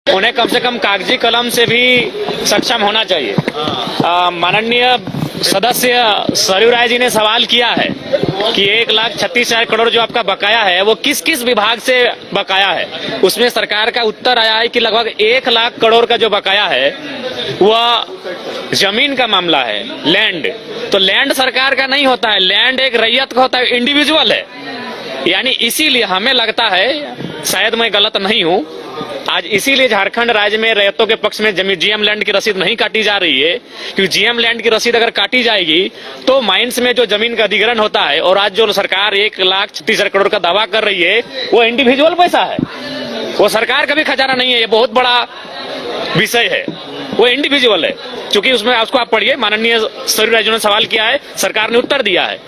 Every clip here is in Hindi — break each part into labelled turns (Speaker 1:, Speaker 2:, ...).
Speaker 1: उन्हें कम से कम कागजी कलम से भी सक्षम होना चाहिए। माननीय सदस्य सरयू राय जी ने सवाल किया है कि 1,36,000 करोड़ जो आपका बकाया है वो किस किस विभाग से बकाया है। उसमें सरकार का उत्तर आया है कि लगभग 1 लाख करोड़ का जो बकाया है वह जमीन का मामला है, लैंड। तो लैंड सरकार का नहीं होता है, लैंड एक रैयत का होता है, इंडिविजुअल है। यानी इसीलिए हमें लगता है, शायद मैं गलत नहीं हूं, आज इसीलिए झारखंड राज्य में रैयतों के पक्ष में जमीन जीएम लैंड की रसीद नहीं काटी जा रही है, क्योंकि जीएम लैंड की रसीद अगर काटी जाएगी तो माइंस में जो जमीन का अधिग्रहण होता है, और आज जो सरकार 1,36,000 करोड़ का दावा कर रही है वो इंडिविजुअल पैसा है, वो सरकार का भी खजाना नहीं है। ये बहुत बड़ा विषय है, वो इंडिविजुअल है। चूंकि उसमें उसको आप पढ़िए, माननीय सरयू राय जी ने सवाल किया है, सरकार ने उत्तर दिया है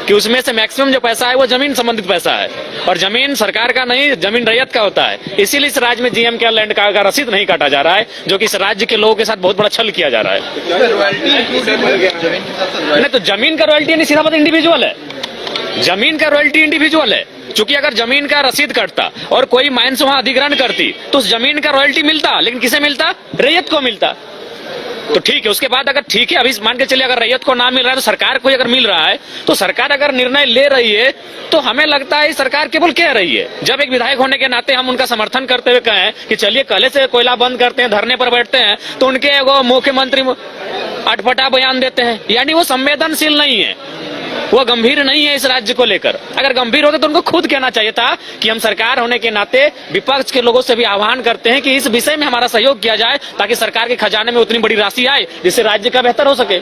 Speaker 1: कि उसमें से मैक्सिमम जो पैसा है वो जमीन संबंधित पैसा है, और जमीन सरकार का नहीं, जमीन रैयत का होता है। इसीलिए इस राज्य में जीएम के लैंड का रसीद नहीं काटा जा रहा है, जो कि इस राज्य के लोगों के साथ बहुत बड़ा छल किया जा रहा है। नहीं तो जमीन का रॉयल्टी नहीं, सीधा बात इंडिविजुअल है, जमीन का रॉयल्टी इंडिविजुअल है। चूंकि अगर जमीन का रसीद कटता और कोई माइंस वहां अधिग्रहण करती तो उस जमीन का रॉयल्टी मिलता, लेकिन किसे मिलता? रैयत को मिलता। तो ठीक है, उसके बाद अगर ठीक है, अभी मान के चलिए अगर रैयत को ना मिल रहा है तो सरकार को अगर मिल रहा है, तो सरकार अगर निर्णय ले रही है तो हमें लगता है सरकार केवल कह रही है। जब एक विधायक होने के नाते हम उनका समर्थन करते हुए कहें कि चलिए कल से कोयला बंद करते हैं, धरने पर बैठते हैं, तो उनके वो मुख्यमंत्री अटपटा बयान देते हैं। यानी वो संवेदनशील नहीं है, वो गंभीर नहीं है इस राज्य को लेकर। अगर गंभीर होते तो उनको खुद कहना चाहिए था कि हम सरकार होने के नाते विपक्ष के लोगों से भी आह्वान करते हैं कि इस विषय में हमारा सहयोग किया जाए, ताकि सरकार के खजाने में उतनी बड़ी राशि आए जिससे राज्य का बेहतर हो सके।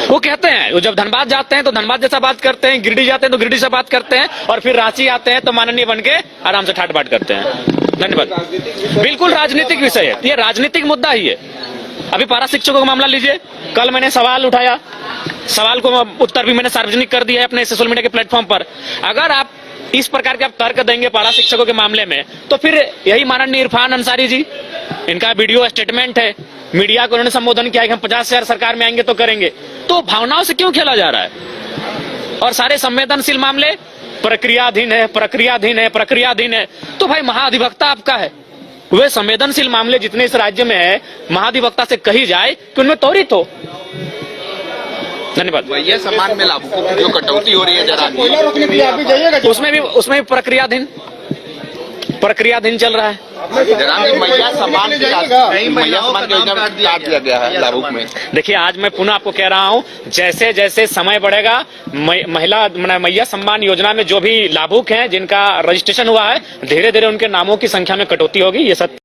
Speaker 1: वो कहते हैं, वो जब धनबाद जाते हैं तो धनबाद जैसा बात करते हैं, गिरिडीह जाते हैं तो गिरिडीह से बात करते हैं, और फिर रांची आते हैं तो माननीय बन के आराम से ठाट बाट करते हैं। धन्यवाद। बिल्कुल राजनीतिक विषय है, ये राजनीतिक मुद्दा ही है। अभी पारा शिक्षकों का मामला लीजिए, कल मैंने सवाल उठाया, सवाल को उत्तर भी मैंने सार्वजनिक कर दिया है अपने सोशल मीडिया के प्लेटफॉर्म पर। अगर आप इस प्रकार के आप तर्क देंगे पारा शिक्षकों के मामले में, तो फिर यही माननीय इरफान अंसारी जी, इनका वीडियो स्टेटमेंट है, मीडिया को उन्होंने संबोधन किया कि हम 50,000 सरकार में आएंगे तो करेंगे। तो भावनाओं से क्यों खेला जा रहा है? और सारे संवेदनशील मामले प्रक्रियाधीन है, प्रक्रियाधीन है, प्रक्रियाधीन है। तो भाई महाधिवक्ता आपका है, वे संवेदनशील मामले जितने इस राज्य में है, महाधिवक्ता से कही जाए कि उनमें त्वरित हो। धन्यवाद।
Speaker 2: ये सम्मान में लाभुकों की जो कटौती हो रही है जरा,
Speaker 1: उसमें भी प्रक्रियाधीन चल रहा है।
Speaker 2: मैया सम्मान काट दिया गया है लाभुक में।
Speaker 1: देखिए, आज मैं पुनः आपको कह रहा हूं, जैसे जैसे समय बढ़ेगा, मैया सम्मान योजना में जो भी लाभुक हैं जिनका रजिस्ट्रेशन हुआ है, धीरे धीरे उनके नामों की संख्या में कटौती होगी। ये सत्य।